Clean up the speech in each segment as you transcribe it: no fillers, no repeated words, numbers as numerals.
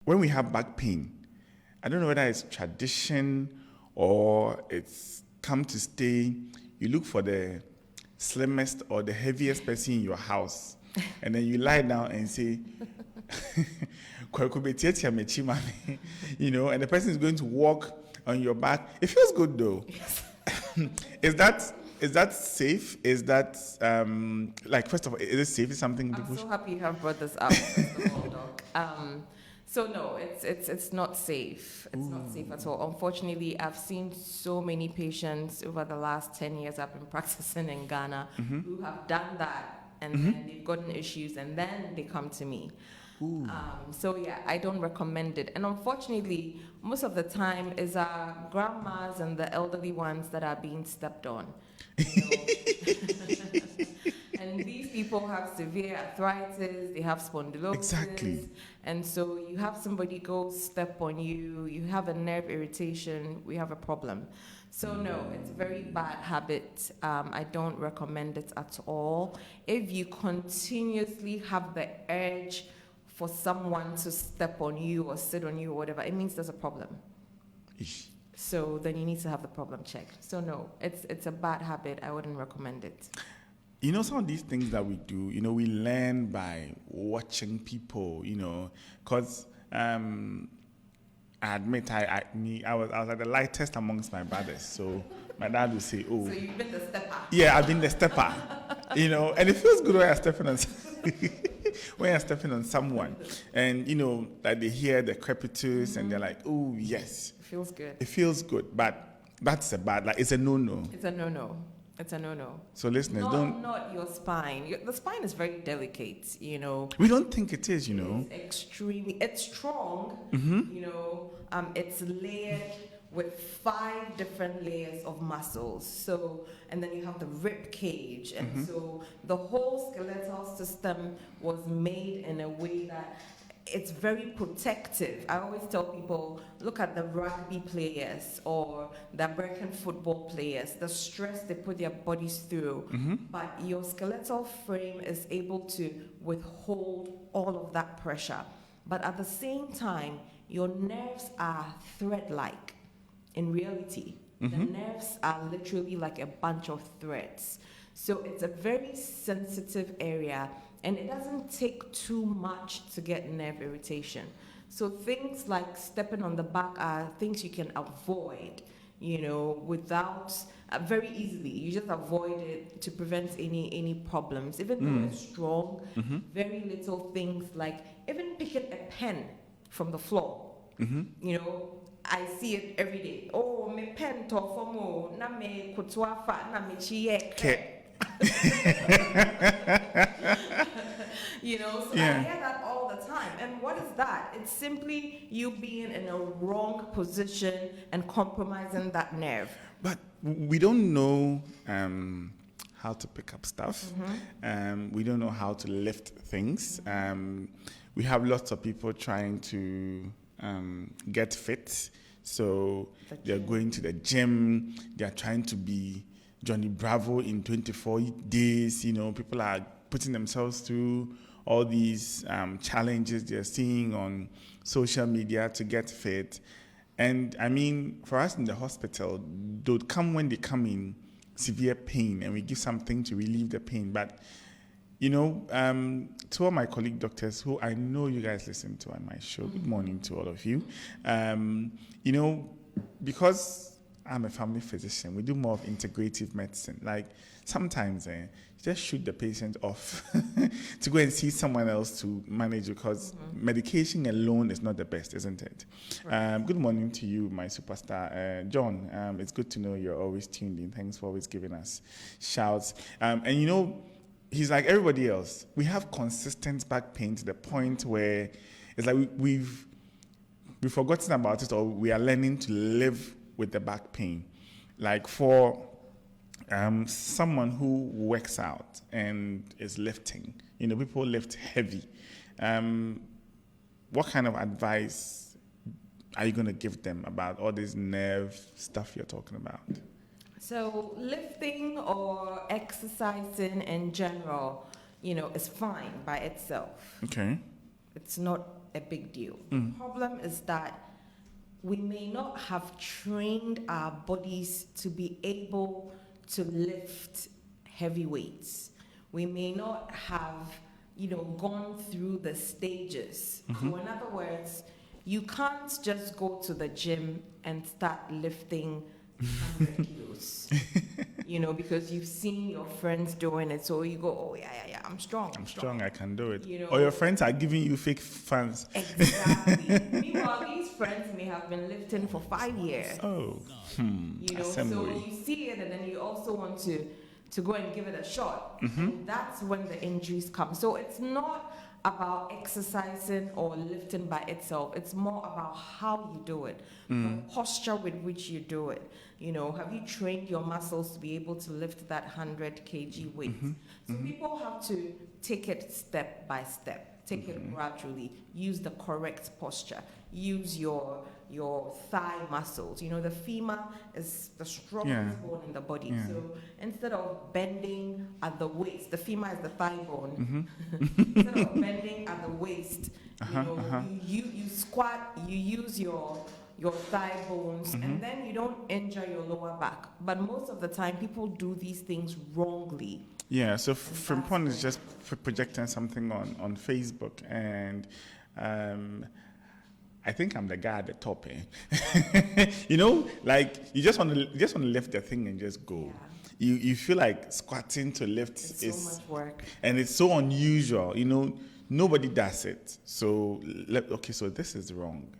when we have back pain, I don't know whether it's tradition or it's come to stay. You look for the slimmest or the heaviest person in your house, and then you lie down and say, you know, and the person is going to walk on your back. It feels good though. Is that safe? Is that like, first of all, is it safe? Is something people? I'm so happy you have brought this up, first of all, Doc. So no, it's not safe. It's not safe at all. Unfortunately, I've seen so many patients over the last 10 years I've been practicing in Ghana who have done that, and then they've gotten issues, and then they come to me. So yeah, I don't recommend it. And unfortunately, most of the time is our grandmas and the elderly ones that are being stepped on. You know? And these people have severe arthritis, they have spondylosis. Exactly. And so you have somebody go step on you, you have a nerve irritation, we have a problem. So no, it's a very bad habit. I don't recommend it at all. If you continuously have the urge for someone to step on you or sit on you or whatever, it means there's a problem. So then you need to have the problem checked. So no, it's a bad habit. I wouldn't recommend it. You know, some of these things that we do, you know, we learn by watching people, you know, because I admit I was like the lightest amongst my brothers. So my dad would say, oh. So you've been the stepper. Yeah, I've been the stepper, you know, and it feels good when you're stepping on someone. And, you know, like they hear the crepitus and they're like, oh, yes. It feels good. It feels good, but that's it's a no-no. It's a no-no. It's a no-no. So listeners, not your spine. The spine is very delicate, you know. We don't think it is, you know. It's strong, you know. It's layered with 5 different layers of muscles. So, and then you have the rib cage. And so the whole skeletal system was made in a way that it's very protective. I always tell people, look at the rugby players or the American football players, the stress they put their bodies through. But your skeletal frame is able to withhold all of that pressure. But at the same time, your nerves are thread-like. In reality, the nerves are literally like a bunch of threads. So it's a very sensitive area. And it doesn't take too much to get nerve irritation. So things like stepping on the back are things you can avoid, you know, without very easily. You just avoid it to prevent any problems. Even though it's strong, very little things like even picking a pen from the floor. You know, I see it every day. Oh, me pen to fomo na me kutwafa na me chiye. You know, so I hear that all the time. And what is that? It's simply you being in a wrong position and compromising that nerve. But we don't know how to pick up stuff. We don't know how to lift things. We have lots of people trying to get fit. So they're going to the gym. They're trying to be Johnny Bravo in 24 days. You know, people are putting themselves through all these challenges they're seeing on social media to get fit. And I mean, for us in the hospital, they'll come when they come in severe pain and we give something to relieve the pain. But, you know, to all my colleague doctors who I know you guys listen to on my show, good morning to all of you. You know, because I'm a family physician, we do more of integrative medicine. Like sometimes you just shoot the patient off to go and see someone else to manage, because medication alone is not the best, isn't it? Right. Good morning to you, my superstar. John, it's good to know you're always tuned in. Thanks for always giving us shouts. And you know, he's like everybody else. We have consistent back pain to the point where it's like we've forgotten about it, or we are learning to live with the back pain. Like for someone who works out and is lifting, you know, people lift heavy. What kind of advice are you going to give them about all this nerve stuff you're talking about? So lifting or exercising in general, you know, is fine by itself. Okay. it's not a big deal. The problem is that we may not have trained our bodies to be able to lift heavy weights. We may not have, gone through the stages. So in other words, you can't just go to the gym and start lifting 100 kilos, because you've seen your friends doing it. So you go, oh, yeah, I'm strong. I'm strong, I can do it. Or your friends are giving you fake fans. Exactly. Meanwhile, these friends may have been lifting for 5 years. Oh, So you see it and then you also want to go and give it a shot. And that's when the injuries come. So it's not about exercising or lifting by itself. It's more about how you do it, the posture with which you do it. Have you trained your muscles to be able to lift that 100 kg weight? So people have to take it step by step, take it gradually, use the correct posture, use your thigh muscles. The femur is the strongest bone in the body. Yeah. So instead of bending at the waist, the femur is the thigh bone. Instead of bending at the waist, you squat, you use your thigh bones, and then you don't injure your lower back. But most of the time, people do these things wrongly. Yeah, so Frimpong is just projecting something on Facebook, and I think I'm the guy at the top, like you just want to lift the thing and just go. Yeah. You feel like squatting to lift is so much work, and it's so unusual. Nobody does it. So so this is wrong.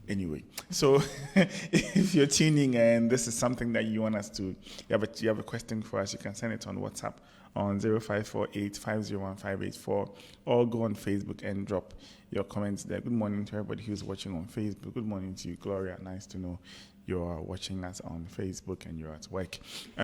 Anyway, so if you're tuning and this is something that you want us to, you have a question for us, you can send it on WhatsApp on 0548-501-584 or go on Facebook and drop your comments there. Good morning to everybody who's watching on Facebook. Good morning to you, Gloria. Nice to know you're watching us on Facebook and you're at work.